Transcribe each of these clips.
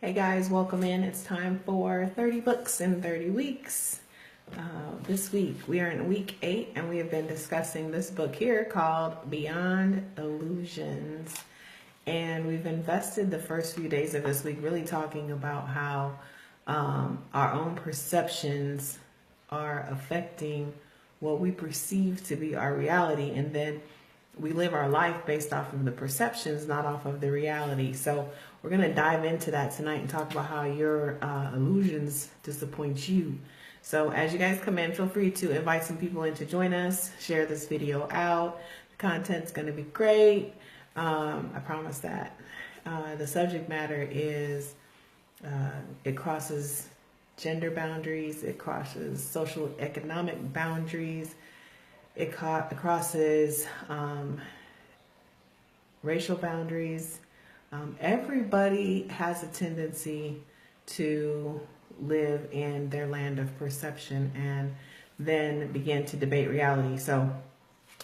Hey guys, welcome in. It's time for 30 books in 30 weeks. This week we are in week 8 and we have been discussing this book here called Beyond Illusions. And we've invested the first few days of this week really talking about how our own perceptions are affecting what we perceive to be our reality, and then we live our life based off of the perceptions, not off of the reality. So we're going to dive into that tonight and talk about how your illusions disappoint you. So as you guys come in, feel free to invite some people in to join us, share this video out. The content's going to be great. I promise that. The subject matter is, it crosses gender boundaries, it crosses social economic boundaries, it crosses racial boundaries. Everybody has a tendency to live in their land of perception and then begin to debate reality. So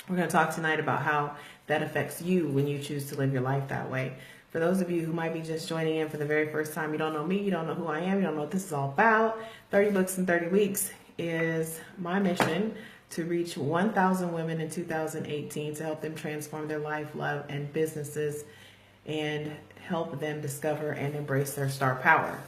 we're going to talk tonight about how that affects you when you choose to live your life that way. For those of you who might be just joining in for the very first time, you don't know me, you don't know who I am, you don't know what this is all about. 30 Books in 30 Weeks is my mission to reach 1,000 women in 2018 to help them transform their life, love, and businesses, and help them discover and embrace their star power.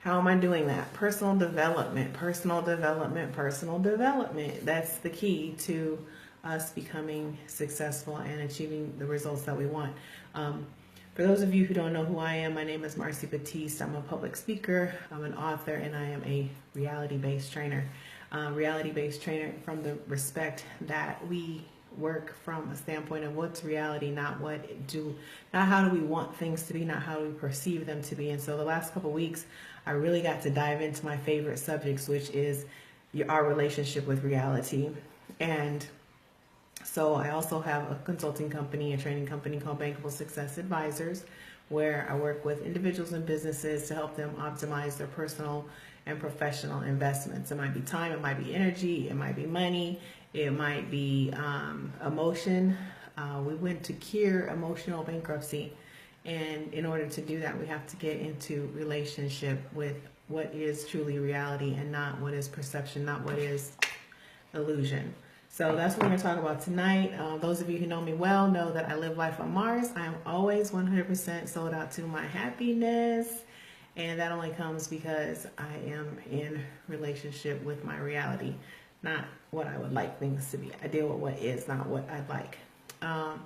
How am I doing that? Personal development, personal development, personal development. That's the key to us becoming successful and achieving the results that we want. For those of you who don't know who I am, my name is Marcy Batiste. I'm a public speaker, I'm an author, and I am a reality-based trainer. Reality-based trainer from the respect that we work from a standpoint of what's reality, not how do we want things to be, not how do we perceive them to be. And so the last couple weeks, I really got to dive into my favorite subjects, which is our relationship with reality. And so I also have a consulting company, a training company called Bankable Success Advisors, where I work with individuals and businesses to help them optimize their personal and professional investments. It might be time, it might be energy, it might be money, it might be emotion. We went to cure emotional bankruptcy. And in order to do that, we have to get into relationship with what is truly reality and not what is perception, not what is illusion. So that's what we're going to talk about tonight. Those of you who know me well know that I live life on Mars. I am always 100% sold out to my happiness. And that only comes because I am in relationship with my reality, not what I would like things to be. I deal with what is, not what I'd like. And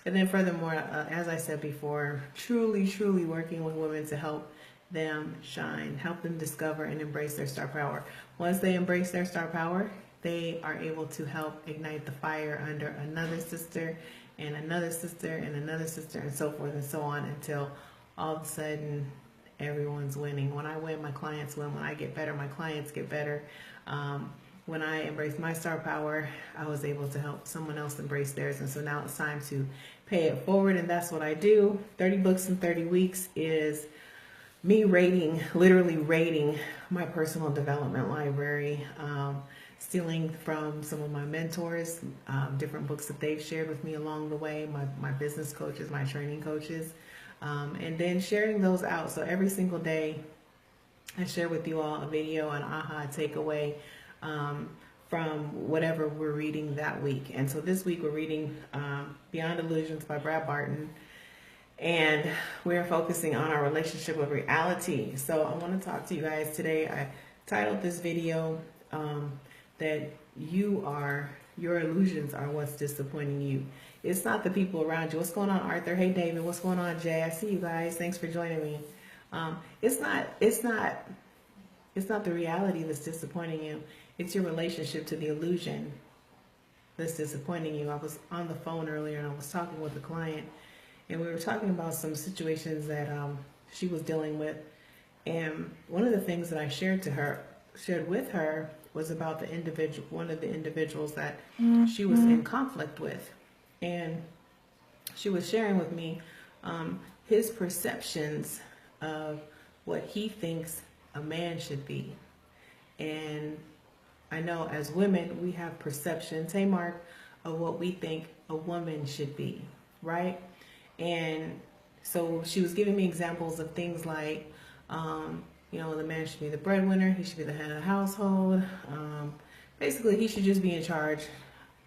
then furthermore, as I said before, truly working with women to help them shine, help them discover and embrace their star power. Once they embrace their star power, they are able to help ignite the fire under another sister and another sister and another sister and so forth and so on until all of a sudden everyone's winning. When I win, my clients win. When I get better, my clients get better. When I embraced my star power, I was able to help someone else embrace theirs. And so now it's time to pay it forward, and that's what I do. 30 Books in 30 Weeks is me literally rating my personal development library, stealing from some of my mentors, different books that they've shared with me along the way, my business coaches, my training coaches, and then sharing those out. So every single day, I share with you all a video, an aha takeaway from whatever we're reading that week. And so this week we're reading Beyond Illusions by Brad Barton, and we're focusing on our relationship with reality. So I want to talk to you guys today. I titled this video that your illusions are what's disappointing you. It's not the people around you. What's going on, Arthur? Hey, David. What's going on, Jay? I see you guys. Thanks for joining me. It's not the reality that's disappointing you. It's your relationship to the illusion that's disappointing you. I was on the phone earlier and I was talking with a client, and we were talking about some situations that she was dealing with. And one of the things that I shared with her was about one of the individuals that she was in conflict with. And she was sharing with me his perceptions of what he thinks a man should be. And I know as women, we have perceptions, hey Mark, of what we think a woman should be, right? And so she was giving me examples of things like The man should be the breadwinner. He should be the head of the household. Basically, he should just be in charge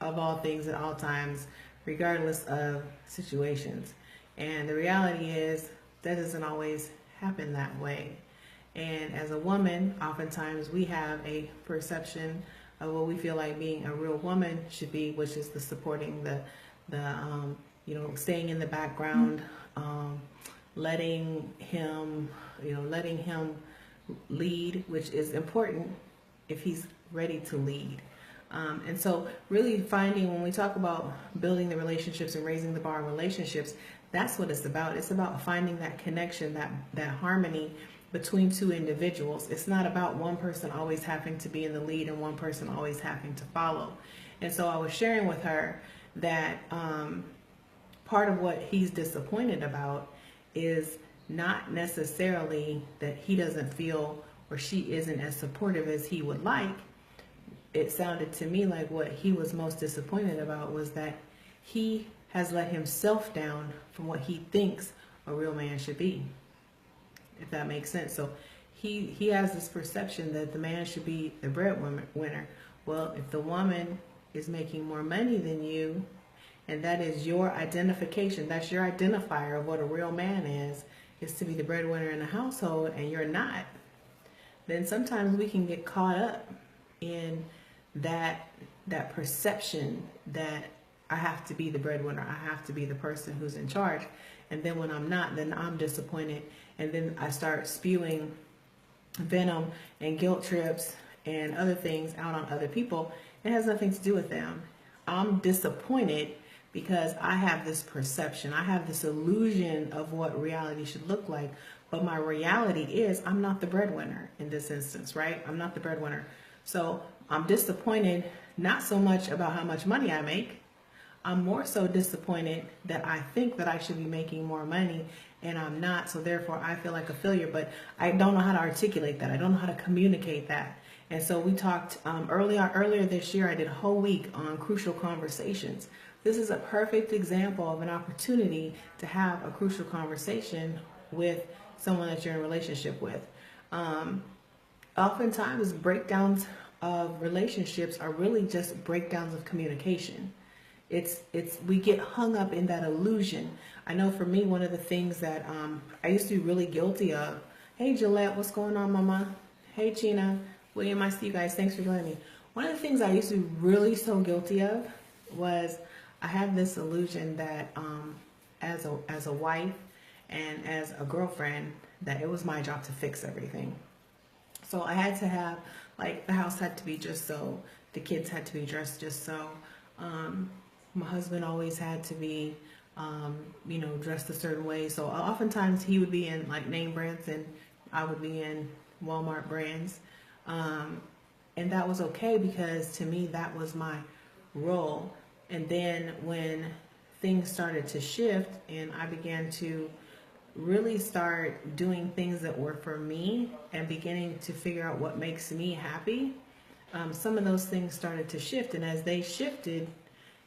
of all things at all times, regardless of situations. And the reality is that doesn't always happen that way. And as a woman, oftentimes we have a perception of what we feel like being a real woman should be, which is the supporting, staying in the background, letting him lead, which is important if he's ready to lead. And so really finding, when we talk about building the relationships and raising the bar in relationships, that's what it's about. It's about finding that connection, that harmony between two individuals. It's not about one person always having to be in the lead and one person always having to follow. And so I was sharing with her that part of what he's disappointed about is not necessarily that he doesn't feel or she isn't as supportive as he would like. It sounded to me like what he was most disappointed about was that he has let himself down from what he thinks a real man should be, if that makes sense. So he has this perception that the man should be the breadwinner. Well, if the woman is making more money than you, and that is your identification, that's your identifier of what a real man is to be the breadwinner in the household, and you're not, then sometimes we can get caught up in that perception that I have to be the breadwinner, I have to be the person who's in charge. And then when I'm not, then I'm disappointed. And then I start spewing venom and guilt trips and other things out on other people. It has nothing to do with them. I'm disappointed because I have this perception, I have this illusion of what reality should look like. But my reality is I'm not the breadwinner in this instance, right? I'm not the breadwinner. So I'm disappointed, not so much about how much money I make. I'm more so disappointed that I think that I should be making more money and I'm not. So therefore I feel like a failure, but I don't know how to articulate that. I don't know how to communicate that. And so we talked earlier this year, I did a whole week on crucial conversations. This is a perfect example of an opportunity to have a crucial conversation with someone that you're in a relationship with. Oftentimes breakdowns of relationships are really just breakdowns of communication. We get hung up in that illusion. I know for me, one of the things that I used to be really guilty of. Hey Gillette, what's going on, Mama? Hey Gina, William, I see you guys. Thanks for joining me. One of the things I used to be really so guilty of was I had this illusion that as a wife and as a girlfriend, that it was my job to fix everything. So I had to have, like, the house had to be just so, the kids had to be dressed just so. My husband always had to be, dressed a certain way. So oftentimes he would be in like name brands and I would be in Walmart brands. And that was okay because to me that was my role. And then when things started to shift and I began to really start doing things that were for me and beginning to figure out what makes me happy, some of those things started to shift. And as they shifted,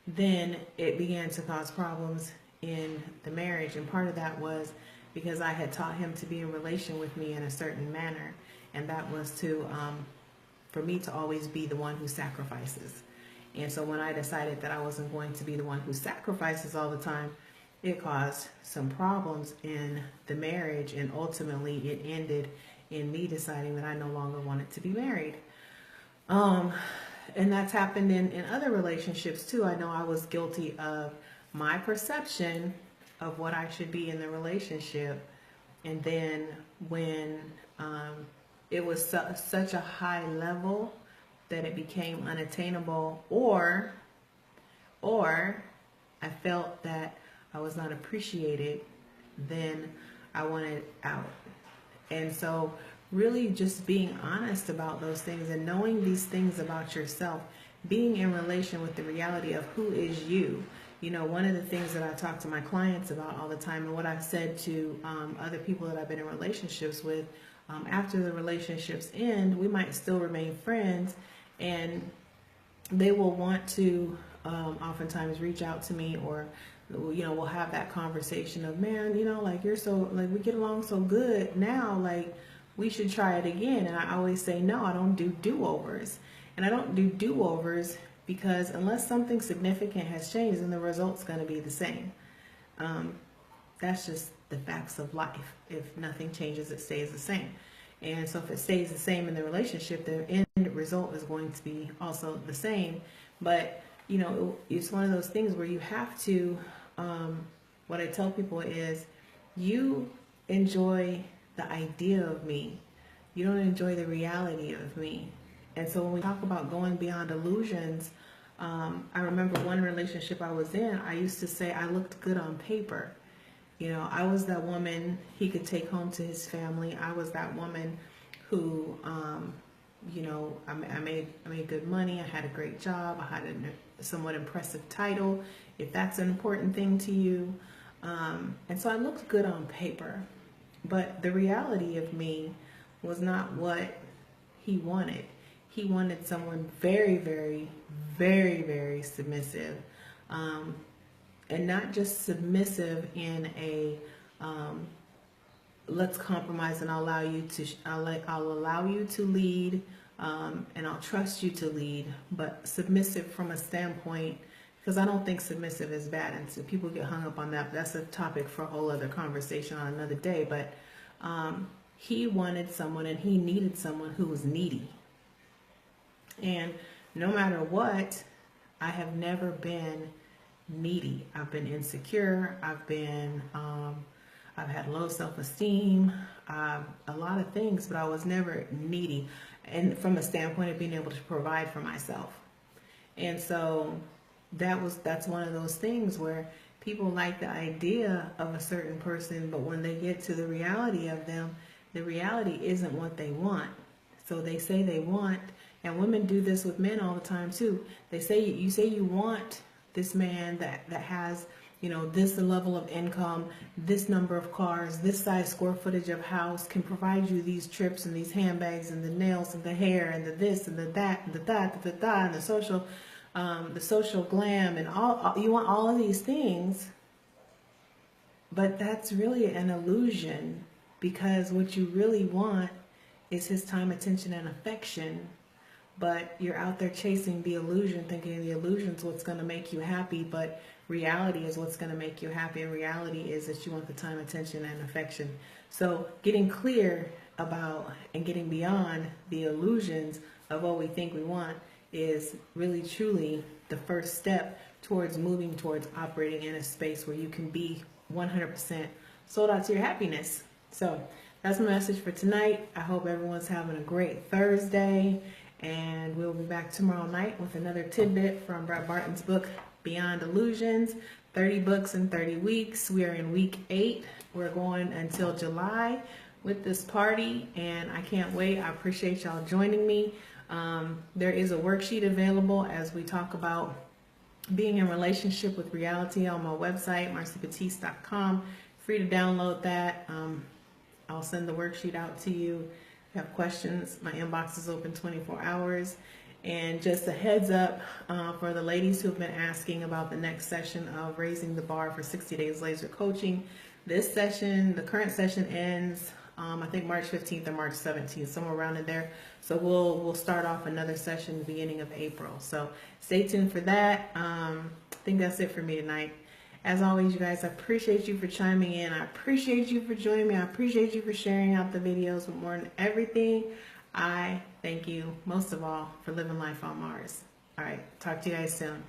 then it began to cause problems in the marriage. And part of that was because I had taught him to be in relation with me in a certain manner. And that was for me to always be the one who sacrifices. And so when I decided that I wasn't going to be the one who sacrifices all the time, it caused some problems in the marriage. And ultimately it ended in me deciding that I no longer wanted to be married. And that's happened in other relationships too. I know I was guilty of my perception of what I should be in the relationship. And then when it was such a high level that it became unattainable, or I felt that I was not appreciated, then I wanted out. And so really just being honest about those things and knowing these things about yourself, being in relation with the reality of who is you. You know, one of the things that I talk to my clients about all the time, and what I've said to other people that I've been in relationships with, after the relationships end, we might still remain friends, and they will want to oftentimes reach out to me or we'll have that conversation of, man, like you're so, like we get along so good now, like we should try it again. And I always say, no, I don't do do-overs. And I don't do do-overs because unless something significant has changed, then the result's going to be the same. That's just the facts of life. If nothing changes, it stays the same. And so if it stays the same in the relationship, the end result is going to be also the same. But, it's one of those things where you have to, what I tell people is, you enjoy the idea of me. You don't enjoy the reality of me. And so when we talk about going beyond illusions, I remember one relationship I was in, I used to say I looked good on paper. I was that woman he could take home to his family. I was that woman who, I made good money. I had a great job. I had a somewhat impressive title, if that's an important thing to you. And so I looked good on paper. But the reality of me was not what he wanted. He wanted someone very, very, very, very submissive. And not just submissive in a let's compromise and I'll allow you to lead, and I'll trust you to lead, but submissive from a standpoint, because I don't think submissive is bad, and so people get hung up on that. That's a topic for a whole other conversation on another day. But he wanted someone, and he needed someone who was needy. And no matter what, I have never been needy. I've been insecure. I've had low self-esteem, a lot of things, but I was never needy, and from a standpoint of being able to provide for myself. And so that's one of those things where people like the idea of a certain person, but when they get to the reality of them, the reality isn't what they want. So they say they want, and women do this with men all the time too. You say you want this man that has, this level of income, this number of cars, this size square footage of house, can provide you these trips and these handbags and the nails and the hair and the this and the that and and the social glam and all. You want all of these things, but that's really an illusion, because what you really want is his time, attention, and affection. But you're out there chasing the illusion, thinking the illusion's what's going to make you happy, but reality is what's going to make you happy, and reality is that you want the time, attention, and affection. So getting clear about and getting beyond the illusions of what we think we want is really truly the first step towards moving towards operating in a space where you can be 100% sold out to your happiness. So that's my message for tonight. I hope everyone's having a great Thursday. And we'll be back tomorrow night with another tidbit from Brett Barton's book, Beyond Illusions, 30 books in 30 weeks. We are in week 8. We're going until July with this party, and I can't wait. I appreciate y'all joining me. There is a worksheet available as we talk about being in relationship with reality on my website, marcybatiste.com. Free to download that. I'll send the worksheet out to you. If you have questions, my inbox is open 24 hours. And just a heads up for the ladies who have been asking about the next session of Raising the Bar for 60 Days Laser Coaching. This session, the current session ends, I think March 15th or March 17th, somewhere around in there. So we'll start off another session the beginning of April. So stay tuned for that. I think that's it for me tonight. As always, you guys, I appreciate you for chiming in. I appreciate you for joining me. I appreciate you for sharing out the videos. But more than everything, I thank you most of all for living life on Mars. All right, talk to you guys soon.